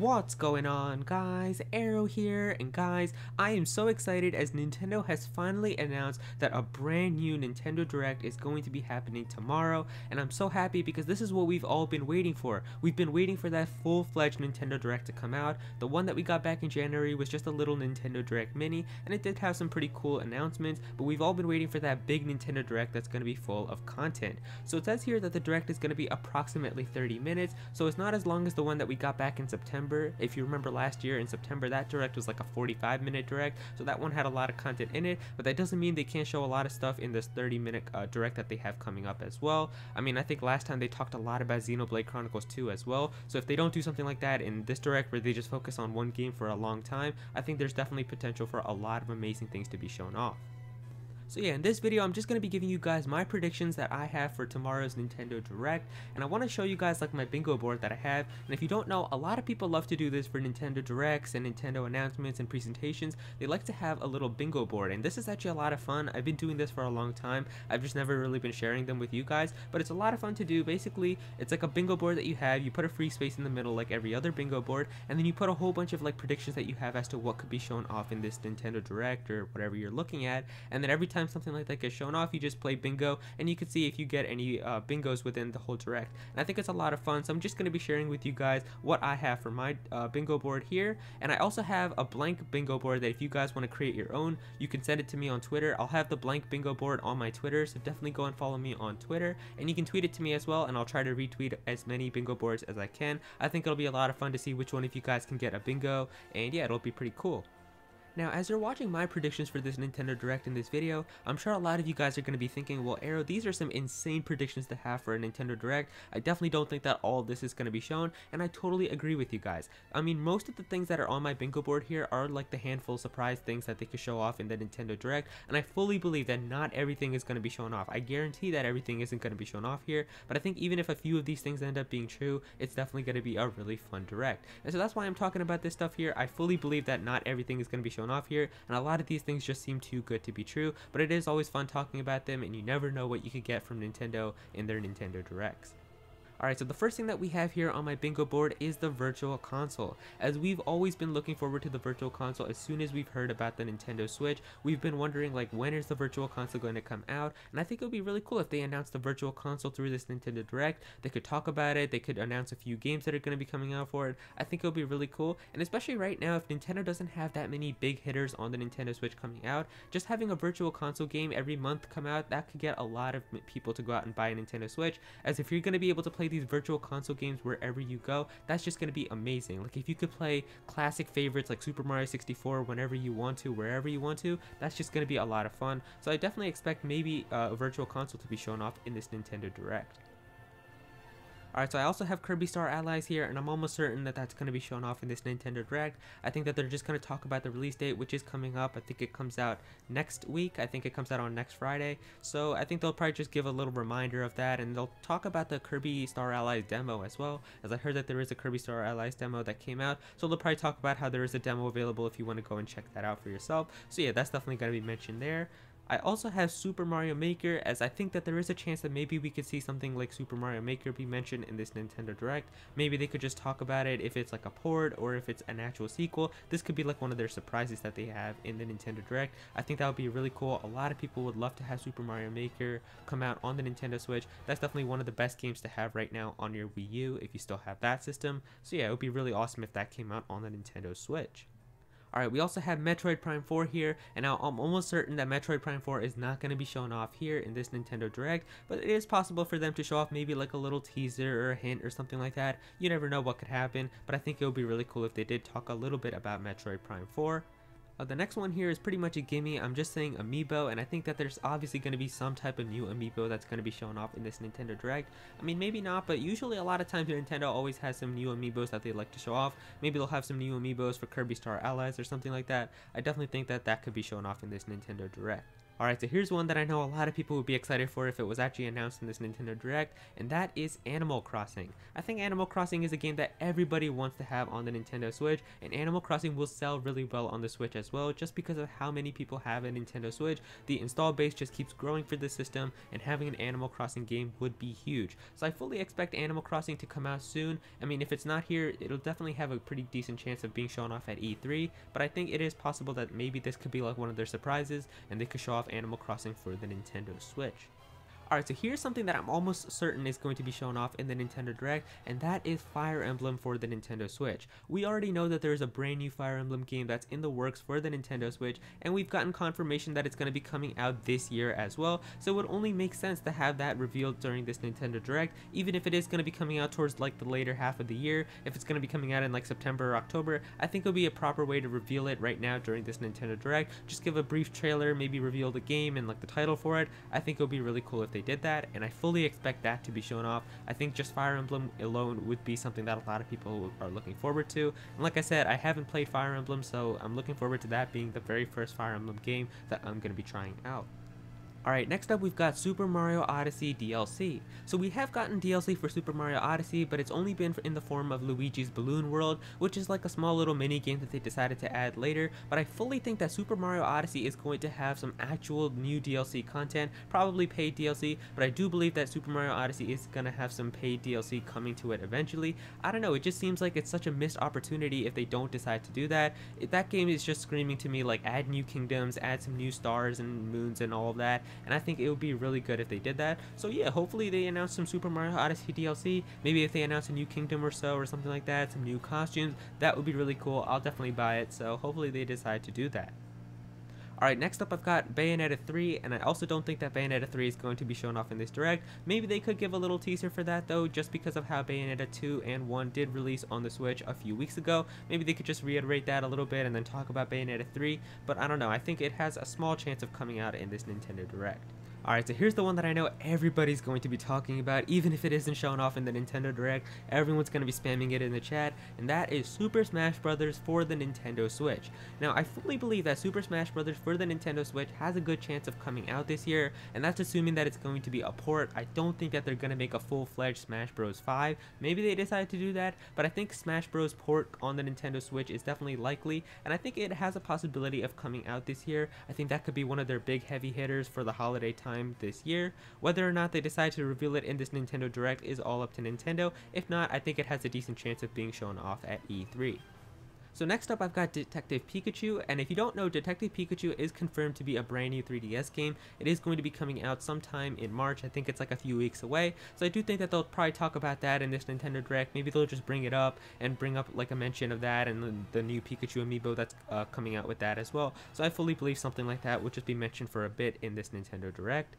What's going on, guys? Aero here, and guys, I am so excited as Nintendo has finally announced that a brand new Nintendo Direct is going to be happening tomorrow, and I'm so happy because this is what we've all been waiting for. We've been waiting for that full-fledged Nintendo Direct to come out. The one that we got back in January was just a little Nintendo Direct mini, and it did have some pretty cool announcements, but we've all been waiting for that big Nintendo Direct that's going to be full of content. So it says here that the Direct is going to be approximately 30 minutes, so it's not as long as the one that we got back in September. If you remember last year in September, that Direct was like a 45-minute Direct, so that one had a lot of content in it, but that doesn't mean they can't show a lot of stuff in this 30-minute Direct that they have coming up as well. I mean, I think last time they talked a lot about Xenoblade Chronicles 2 as well, so if they don't do something like that in this Direct where they just focus on one game for a long time, I think there's definitely potential for a lot of amazing things to be shown off. So yeah, in this video, I'm just going to be giving you guys my predictions that I have for tomorrow's Nintendo Direct, and I want to show you guys like my bingo board that I have. And if you don't know, a lot of people love to do this for Nintendo Directs and Nintendo announcements and presentations. They like to have a little bingo board, and this is actually a lot of fun. I've been doing this for a long time. I've just never really been sharing them with you guys, but it's a lot of fun to do. Basically, it's like a bingo board that you have. You put a free space in the middle like every other bingo board, and then you put a whole bunch of like predictions that you have as to what could be shown off in this Nintendo Direct or whatever you're looking at, and then every time something like that gets shown off, you just play bingo, and you can see if you get any bingos within the whole Direct. And I think it's a lot of fun, so I'm just going to be sharing with you guys what I have for my bingo board here. And I also have a blank bingo board that if you guys want to create your own, you can send it to me on Twitter. I'll have the blank bingo board on my Twitter, so definitely go and follow me on Twitter, and you can tweet it to me as well, and I'll try to retweet as many bingo boards as I can. I think it'll be a lot of fun to see which one of you guys can get a bingo, and yeah, it'll be pretty cool. Now, as you're watching my predictions for this Nintendo Direct in this video, I'm sure a lot of you guys are going to be thinking, well, Aero, these are some insane predictions to have for a Nintendo Direct. I definitely don't think that all of this is going to be shown, and I totally agree with you guys. I mean, most of the things that are on my bingo board here are like the handful of surprise things that they could show off in the Nintendo Direct, and I fully believe that not everything is going to be shown off. I guarantee that everything isn't going to be shown off here, but I think even if a few of these things end up being true, it's definitely going to be a really fun Direct. And so that's why I'm talking about this stuff here. I fully believe that not everything is going to be shown off here, and a lot of these things just seem too good to be true, but it is always fun talking about them, and you never know what you could get from Nintendo in their Nintendo Directs. Alright, so the first thing that we have here on my bingo board is the Virtual Console. As we've always been looking forward to the Virtual Console as soon as we've heard about the Nintendo Switch, we've been wondering like, when is the Virtual Console going to come out? And I think it would be really cool if they announced the Virtual Console through this Nintendo Direct. They could talk about it, they could announce a few games that are going to be coming out for it. I think it would be really cool, and especially right now, if Nintendo doesn't have that many big hitters on the Nintendo Switch coming out, just having a Virtual Console game every month come out, that could get a lot of people to go out and buy a Nintendo Switch, as if you're going to be able to play these Virtual Console games wherever you go, that's just going to be amazing. Like if you could play classic favorites like Super Mario 64 whenever you want to, wherever you want to, that's just going to be a lot of fun. So I definitely expect maybe a Virtual Console to be shown off in this Nintendo Direct. Alright, so I also have Kirby Star Allies here, and I'm almost certain that that's going to be shown off in this Nintendo Direct. I think that they're just going to talk about the release date, which is coming up. I think it comes out next week. I think it comes out on next Friday. So I think they'll probably just give a little reminder of that, and they'll talk about the Kirby Star Allies demo as well, as I heard that there is a Kirby Star Allies demo that came out. So they'll probably talk about how there is a demo available if you want to go and check that out for yourself. So yeah, that's definitely going to be mentioned there. I also have Super Mario Maker, as I think that there is a chance that maybe we could see something like Super Mario Maker be mentioned in this Nintendo Direct. Maybe they could just talk about it if it's like a port or if it's an actual sequel. This could be like one of their surprises that they have in the Nintendo Direct. I think that would be really cool. A lot of people would love to have Super Mario Maker come out on the Nintendo Switch. That's definitely one of the best games to have right now on your Wii U if you still have that system. So yeah, it would be really awesome if that came out on the Nintendo Switch. Alright, we also have Metroid Prime 4 here, and now I'm almost certain that Metroid Prime 4 is not going to be shown off here in this Nintendo Direct, but it is possible for them to show off maybe like a little teaser or a hint or something like that. You never know what could happen, but I think it would be really cool if they did talk a little bit about Metroid Prime 4. The next one here is pretty much a gimme. I'm just saying amiibo, and I think that there's obviously going to be some type of new amiibo that's going to be shown off in this Nintendo Direct. I mean, maybe not, but usually a lot of times Nintendo always has some new amiibos that they like to show off. Maybe they'll have some new amiibos for Kirby Star Allies or something like that. I definitely think that that could be shown off in this Nintendo Direct. Alright, so here's one that I know a lot of people would be excited for if it was actually announced in this Nintendo Direct, and that is Animal Crossing. I think Animal Crossing is a game that everybody wants to have on the Nintendo Switch, and Animal Crossing will sell really well on the Switch as well, just because of how many people have a Nintendo Switch. The install base just keeps growing for the system, and having an Animal Crossing game would be huge. So I fully expect Animal Crossing to come out soon. I mean, if it's not here, it'll definitely have a pretty decent chance of being shown off at E3, but I think it is possible that maybe this could be like one of their surprises, and they could show off Animal Crossing for the Nintendo Switch. Alright, so here's something that I'm almost certain is going to be shown off in the Nintendo Direct, and that is Fire Emblem for the Nintendo Switch. We already know that there's a brand new Fire Emblem game that's in the works for the Nintendo Switch, and we've gotten confirmation that it's going to be coming out this year as well, so it would only make sense to have that revealed during this Nintendo Direct, even if it is going to be coming out towards like the later half of the year. If it's going to be coming out in like September or October, I think it would be a proper way to reveal it right now during this Nintendo Direct. Just give a brief trailer, maybe reveal the game and like the title for it. I think it would be really cool if they did that, and I fully expect that to be shown off. I think just Fire Emblem alone would be something that a lot of people are looking forward to, and like I said, I haven't played Fire Emblem, so I'm looking forward to that being the very first Fire Emblem game that I'm going to be trying out. Alright, next up we've got Super Mario Odyssey DLC. So we have gotten DLC for Super Mario Odyssey, but it's only been in the form of Luigi's Balloon World, which is like a small little mini game that they decided to add later, but I fully think that Super Mario Odyssey is going to have some actual new DLC content, probably paid DLC, but I do believe that Super Mario Odyssey is going to have some paid DLC coming to it eventually. I don't know, it just seems like it's such a missed opportunity if they don't decide to do that. That game is just screaming to me like add new kingdoms, add some new stars and moons and all of that, and I think it would be really good if they did that. So yeah, hopefully they announce some Super Mario Odyssey DLC. Maybe if they announce a new kingdom or so or something like that, some new costumes, that would be really cool. I'll definitely buy it, so hopefully they decide to do that. Alright, next up I've got Bayonetta 3, and I also don't think that Bayonetta 3 is going to be shown off in this Direct. Maybe they could give a little teaser for that though, just because of how Bayonetta 2 and 1 did release on the Switch a few weeks ago. Maybe they could just reiterate that a little bit and then talk about Bayonetta 3, but I don't know, I think it has a small chance of coming out in this Nintendo Direct. Alright, so here's the one that I know everybody's going to be talking about, even if it isn't shown off in the Nintendo Direct. Everyone's going to be spamming it in the chat, and that is Super Smash Bros. For the Nintendo Switch. Now, I fully believe that Super Smash Bros. For the Nintendo Switch has a good chance of coming out this year, and that's assuming that it's going to be a port. I don't think that they're going to make a full-fledged Smash Bros. 5. Maybe they decide to do that, but I think Smash Bros. Port on the Nintendo Switch is definitely likely, and I think it has a possibility of coming out this year. I think that could be one of their big heavy hitters for the holiday time this year. Whether or not they decide to reveal it in this Nintendo Direct is all up to Nintendo. If not, I think it has a decent chance of being shown off at E3. So next up I've got Detective Pikachu, and if you don't know, Detective Pikachu is confirmed to be a brand new 3DS game. It is going to be coming out sometime in March. I think it's like a few weeks away, so I do think that they'll probably talk about that in this Nintendo Direct. Maybe they'll just bring it up and bring up like a mention of that and the new Pikachu amiibo that's coming out with that as well. So I fully believe something like that would just be mentioned for a bit in this Nintendo Direct.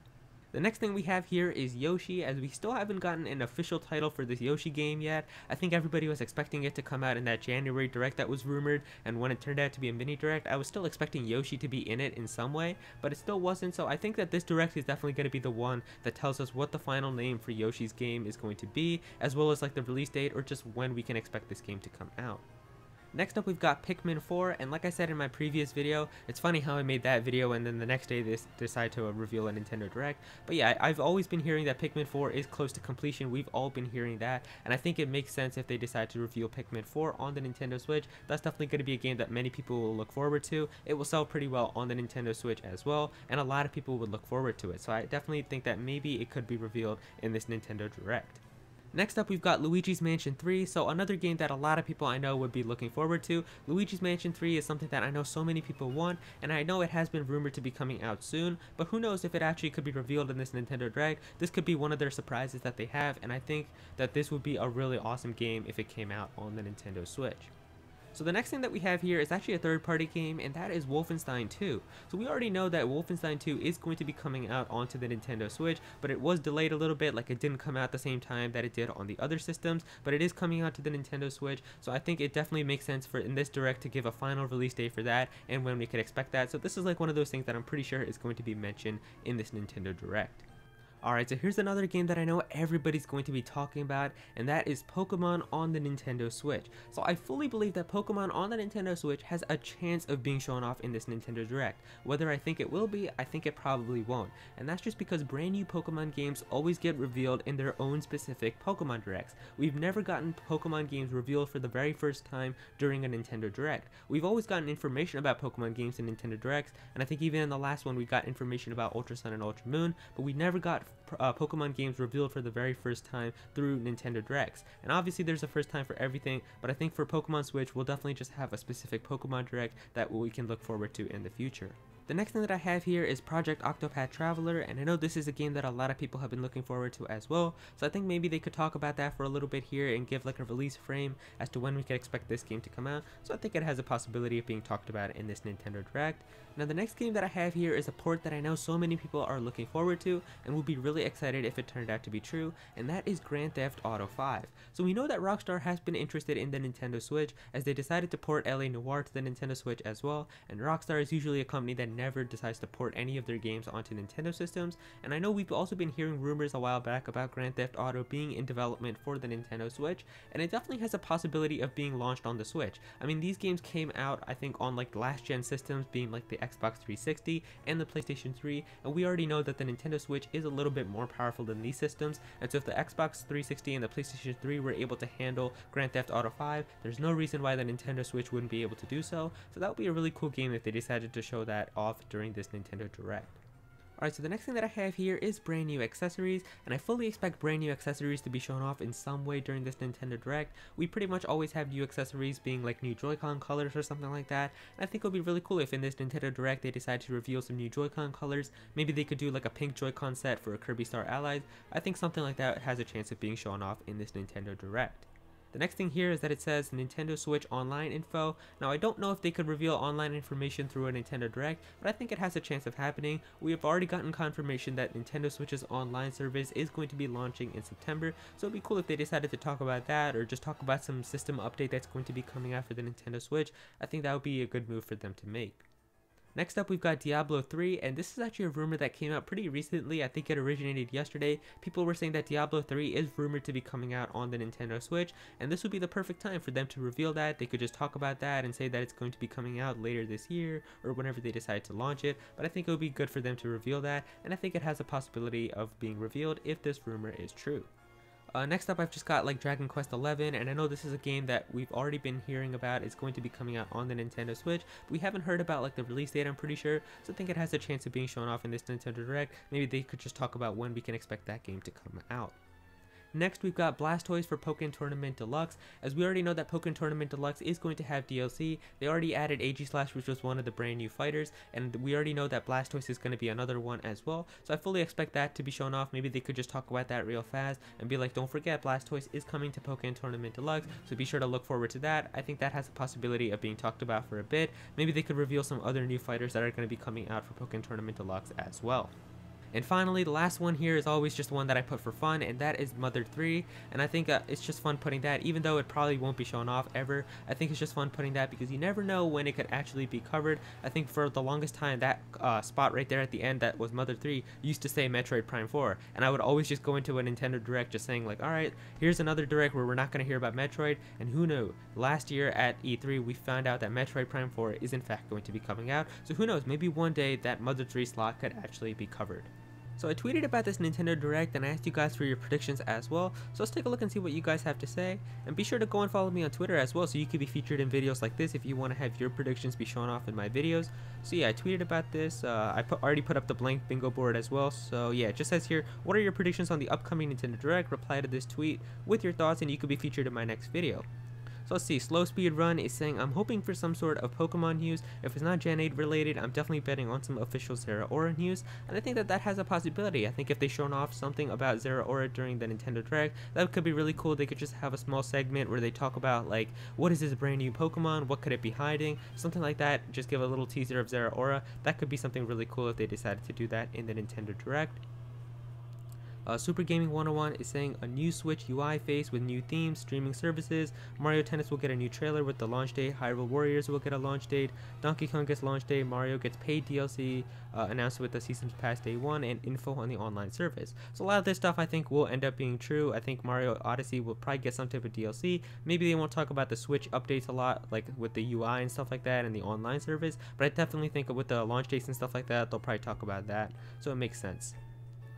The next thing we have here is Yoshi, as we still haven't gotten an official title for this Yoshi game yet. I think everybody was expecting it to come out in that January Direct that was rumored, and when it turned out to be a mini Direct, I was still expecting Yoshi to be in it in some way, but it still wasn't, so I think that this Direct is definitely going to be the one that tells us what the final name for Yoshi's game is going to be, as well as like the release date or just when we can expect this game to come out. Next up we've got Pikmin 4, and like I said in my previous video, it's funny how I made that video and then the next day they decide to reveal a Nintendo Direct. But yeah, I've always been hearing that Pikmin 4 is close to completion. We've all been hearing that, and I think it makes sense if they decide to reveal Pikmin 4 on the Nintendo Switch. That's definitely going to be a game that many people will look forward to. It will sell pretty well on the Nintendo Switch as well, and a lot of people would look forward to it. So I definitely think that maybe it could be revealed in this Nintendo Direct. Next up we've got Luigi's Mansion 3, so another game that a lot of people I know would be looking forward to. Luigi's Mansion 3 is something that I know so many people want, and I know it has been rumored to be coming out soon, but who knows if it actually could be revealed in this Nintendo Direct. This could be one of their surprises that they have, and I think that this would be a really awesome game if it came out on the Nintendo Switch. So the next thing that we have here is actually a third-party game, and that is Wolfenstein 2. So we already know that Wolfenstein 2 is going to be coming out onto the Nintendo Switch, but it was delayed a little bit, like it didn't come out the same time that it did on the other systems, but it is coming out to the Nintendo Switch, so I think it definitely makes sense for in this Direct to give a final release date for that, and when we could expect that. So this is like one of those things that I'm pretty sure is going to be mentioned in this Nintendo Direct. Alright, so here's another game that I know everybody's going to be talking about, and that is Pokemon on the Nintendo Switch. So I fully believe that Pokemon on the Nintendo Switch has a chance of being shown off in this Nintendo Direct. Whether I think it will be, I think it probably won't. And that's just because brand new Pokemon games always get revealed in their own specific Pokemon Directs. We've never gotten Pokemon games revealed for the very first time during a Nintendo Direct. We've always gotten information about Pokemon games in Nintendo Directs, and I think even in the last one we got information about Ultra Sun and Ultra Moon, but we never got Pokemon games revealed for the very first time through Nintendo Directs. And obviously there's a first time for everything, but I think for Pokemon Switch we'll definitely just have a specific Pokemon Direct that we can look forward to in the future. The next thing that I have here is Project Octopath Traveler, and I know this is a game that a lot of people have been looking forward to as well, so I think maybe they could talk about that for a little bit here and give like a release frame as to when we can expect this game to come out, so I think it has a possibility of being talked about in this Nintendo Direct. Now the next game that I have here is a port that I know so many people are looking forward to and will be really excited if it turned out to be true, and that is Grand Theft Auto 5. So we know that Rockstar has been interested in the Nintendo Switch as they decided to port LA Noire to the Nintendo Switch as well, and Rockstar is usually a company that never decides to port any of their games onto Nintendo systems, and I know we've also been hearing rumors a while back about Grand Theft Auto being in development for the Nintendo Switch, and it definitely has a possibility of being launched on the Switch. I mean, these games came out I think on like last gen systems, being like the Xbox 360 and the PlayStation 3, and we already know that the Nintendo Switch is a little bit more powerful than these systems, and so if the Xbox 360 and the PlayStation 3 were able to handle Grand Theft Auto 5, there's no reason why the Nintendo Switch wouldn't be able to do so that would be a really cool game if they decided to show that off during this Nintendo Direct. Alright, so the next thing that I have here is brand new accessories, and I fully expect brand new accessories to be shown off in some way during this Nintendo Direct. We pretty much always have new accessories being like new Joy-Con colors or something like that, and I think it would be really cool if in this Nintendo Direct they decide to reveal some new Joy-Con colors. Maybe they could do like a pink Joy-Con set for a Kirby Star Allies. I think something like that has a chance of being shown off in this Nintendo Direct. The next thing here is that it says Nintendo Switch Online info. Now I don't know if they could reveal online information through a Nintendo Direct, but I think it has a chance of happening. We have already gotten confirmation that Nintendo Switch's online service is going to be launching in September, so it'd be cool if they decided to talk about that or just talk about some system update that's going to be coming out for the Nintendo Switch. I think that would be a good move for them to make. Next up, we've got Diablo 3, and this is actually a rumor that came out pretty recently. I think it originated yesterday. People were saying that Diablo 3 is rumored to be coming out on the Nintendo Switch, and this would be the perfect time for them to reveal that. They could just talk about that and say that it's going to be coming out later this year or whenever they decide to launch it, but I think it would be good for them to reveal that, and I think it has a possibility of being revealed if this rumor is true. Next up, I've just got like Dragon Quest XI, and I know this is a game that we've already been hearing about. It's going to be coming out on the Nintendo Switch, but we haven't heard about like the release date, I'm pretty sure, so I think it has a chance of being shown off in this Nintendo Direct. Maybe they could just talk about when we can expect that game to come out. Next, we've got Blastoise for Pokémon Tournament Deluxe. As we already know that Pokémon Tournament Deluxe is going to have DLC. They already added Aegislash, which was one of the brand new fighters, and we already know that Blastoise is going to be another one as well. So I fully expect that to be shown off. Maybe they could just talk about that real fast and be like, don't forget, Blastoise is coming to Pokémon Tournament Deluxe, so be sure to look forward to that. I think that has a possibility of being talked about for a bit. Maybe they could reveal some other new fighters that are going to be coming out for Pokémon Tournament Deluxe as well. And finally, the last one here is always just one that I put for fun, and that is Mother 3, and I think it's just fun putting that, even though it probably won't be shown off ever. I think it's just fun putting that because you never know when it could actually be covered. I think for the longest time, that spot right there at the end that was Mother 3 used to say Metroid Prime 4, and I would always just go into a Nintendo Direct just saying like, alright, here's another Direct where we're not going to hear about Metroid, and who knew, last year at E3 we found out that Metroid Prime 4 is in fact going to be coming out, so who knows, maybe one day that Mother 3 slot could actually be covered. So I tweeted about this Nintendo Direct and I asked you guys for your predictions as well, so let's take a look and see what you guys have to say, and be sure to go and follow me on Twitter as well so you can be featured in videos like this if you want to have your predictions be shown off in my videos. So yeah, I tweeted about this, I already put up the blank bingo board as well, so yeah, it just says here, what are your predictions on the upcoming Nintendo Direct? Reply to this tweet with your thoughts and you could be featured in my next video. So let's see, Slow Speed Run is saying, I'm hoping for some sort of Pokemon news. If it's not Gen 8 related, I'm definitely betting on some official Zeraora news, and I think that has a possibility. I think if they shown off something about Zeraora during the Nintendo Direct, that could be really cool. They could just have a small segment where they talk about like, what is this brand new Pokemon, what could it be hiding, something like that, just give a little teaser of Zeraora. That could be something really cool if they decided to do that in the Nintendo Direct. Super Gaming 101 is saying a new Switch UI face with new themes, streaming services. Mario Tennis will get a new trailer with the launch date. Hyrule Warriors will get a launch date. Donkey Kong gets launch date. Mario gets paid DLC announced with the Seasons Pass Day 1 and info on the online service. So a lot of this stuff I think will end up being true. I think Mario Odyssey will probably get some type of DLC. Maybe they won't talk about the Switch updates a lot, like with the UI and stuff like that and the online service, but I definitely think with the launch dates and stuff like that, they'll probably talk about that. So it makes sense.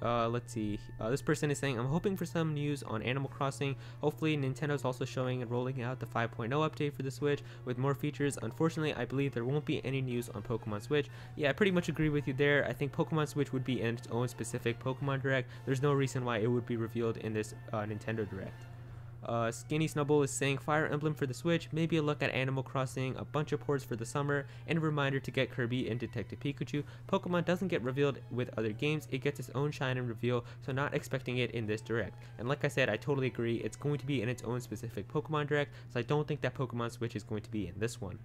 Let's see. This person is saying, I'm hoping for some news on Animal Crossing. Hopefully, Nintendo's also showing and rolling out the 5.0 update for the Switch with more features. Unfortunately, I believe there won't be any news on Pokemon Switch. Yeah, I pretty much agree with you there. I think Pokemon Switch would be in its own specific Pokemon Direct. There's no reason why it would be revealed in this Nintendo Direct. Skinny Snubble is saying Fire Emblem for the Switch, maybe a look at Animal Crossing, a bunch of ports for the summer, and a reminder to get Kirby and Detective Pikachu. Pokemon doesn't get revealed with other games, it gets its own shine and reveal, so not expecting it in this Direct. And like I said, I totally agree, it's going to be in its own specific Pokemon Direct, so I don't think that Pokemon Switch is going to be in this one.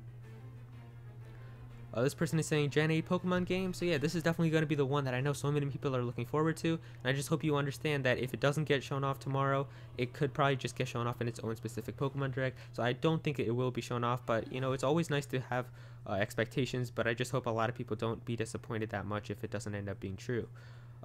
This person is saying Gen 8 Pokemon game, so yeah, this is definitely going to be the one that I know so many people are looking forward to, and I just hope you understand that if it doesn't get shown off tomorrow, it could probably just get shown off in its own specific Pokemon Direct, so I don't think it will be shown off, but you know, it's always nice to have expectations, but I just hope a lot of people don't be disappointed that much if it doesn't end up being true.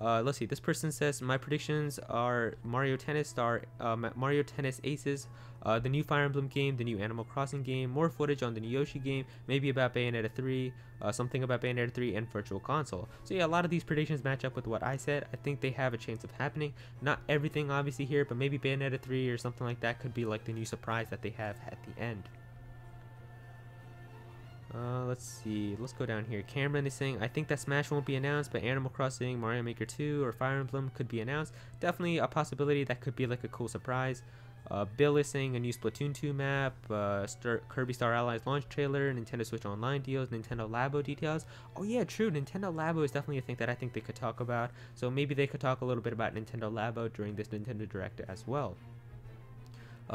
Let's see, this person says my predictions are Mario Tennis Mario Tennis Aces, the new Fire Emblem game, the new Animal Crossing game, more footage on the new Yoshi game, maybe about Bayonetta 3, something about Bayonetta 3 and Virtual Console. So yeah, a lot of these predictions match up with what I said. I think they have a chance of happening. Not everything obviously here, but maybe Bayonetta 3 or something like that could be like the new surprise that they have at the end. Let's see, let's go down here. Cameron is saying, I think that Smash won't be announced, but Animal Crossing, Mario Maker 2, or Fire Emblem could be announced. Definitely a possibility that could be like a cool surprise. Bill is saying a new Splatoon 2 map, Kirby Star Allies launch trailer, Nintendo Switch Online deals, Nintendo Labo details. Oh yeah, true, Nintendo Labo is definitely a thing that I think they could talk about. So maybe they could talk a little bit about Nintendo Labo during this Nintendo Direct as well.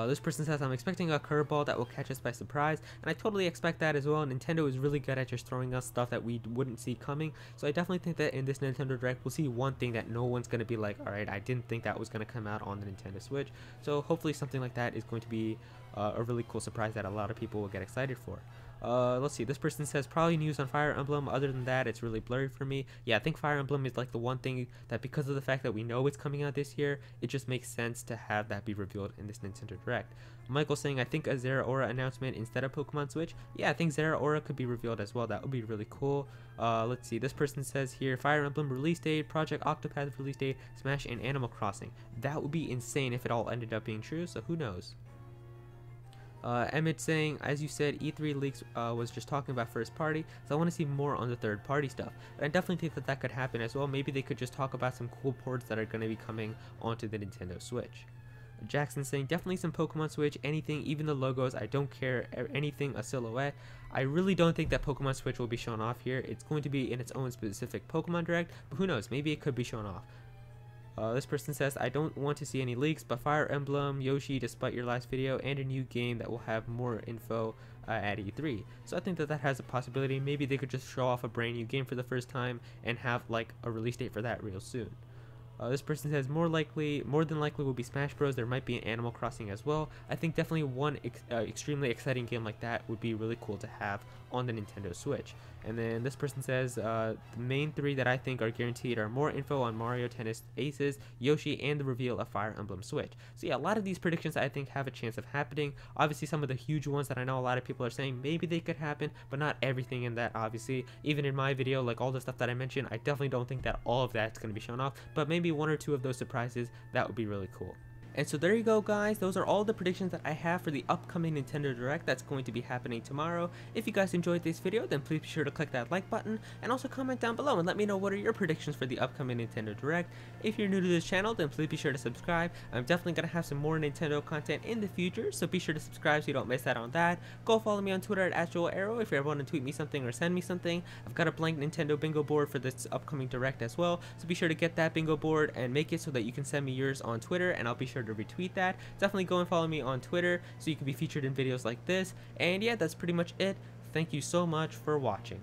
This person says, I'm expecting a curveball that will catch us by surprise, and I totally expect that as well. Nintendo is really good at just throwing us stuff that we wouldn't see coming, so I definitely think that in this Nintendo Direct, we'll see one thing that no one's going to be like, alright, I didn't think that was going to come out on the Nintendo Switch, so hopefully something like that is going to be a really cool surprise that a lot of people will get excited for. Let's see, this person says probably news on Fire Emblem. Other than that, it's really blurry for me. Yeah, I think Fire Emblem is like the one thing that, because of the fact that we know it's coming out this year, it just makes sense to have that be revealed in this Nintendo Direct. Michael saying, I think a Zeraora announcement instead of Pokemon Switch. Yeah, I think Zeraora could be revealed as well. That would be really cool. Let's see, this person says here, Fire Emblem release date, Project Octopath release date, Smash, and Animal Crossing. That would be insane if it all ended up being true, so who knows. Emmett saying, as you said, E3 leaks was just talking about first party, so I want to see more on the third party stuff. And I definitely think that that could happen as well. Maybe they could just talk about some cool ports that are going to be coming onto the Nintendo Switch. Jackson saying, definitely some Pokemon Switch, anything, even the logos, I don't care, anything, a silhouette. I really don't think that Pokemon Switch will be shown off here. It's going to be in its own specific Pokemon Direct, but who knows, maybe it could be shown off. This person says, I don't want to see any leaks, but Fire Emblem, Yoshi, despite your last video, and a new game that will have more info at E3. So I think that that has a possibility. Maybe they could just show off a brand new game for the first time and have like a release date for that real soon. This person says more than likely will be Smash Bros. There might be an Animal Crossing as well. I think definitely one extremely exciting game like that would be really cool to have on the Nintendo Switch. And then this person says the main three that I think are guaranteed are more info on Mario Tennis Aces, Yoshi, and the reveal of Fire Emblem Switch. So yeah, a lot of these predictions I think have a chance of happening. Obviously some of the huge ones that I know a lot of people are saying maybe they could happen, but not everything in that obviously. Even in my video, like all the stuff that I mentioned, I definitely don't think that all of that's going to be shown off, but maybe one or two of those surprises, that would be really cool. And so there you go, guys. Those are all the predictions that I have for the upcoming Nintendo Direct that's going to be happening tomorrow. If you guys enjoyed this video, then please be sure to click that like button and also comment down below and let me know what are your predictions for the upcoming Nintendo Direct. If you're new to this channel, then please be sure to subscribe. I'm definitely going to have some more Nintendo content in the future, so be sure to subscribe so you don't miss out on that. Go follow me on Twitter at Aero if you ever want to tweet me something or send me something. I've got a blank Nintendo bingo board for this upcoming Direct as well, so be sure to get that bingo board and make it so that you can send me yours on Twitter, and I'll be sure to retweet that. Definitely go and follow me on Twitter so you can be featured in videos like this. And yeah, that's pretty much it. Thank you so much for watching.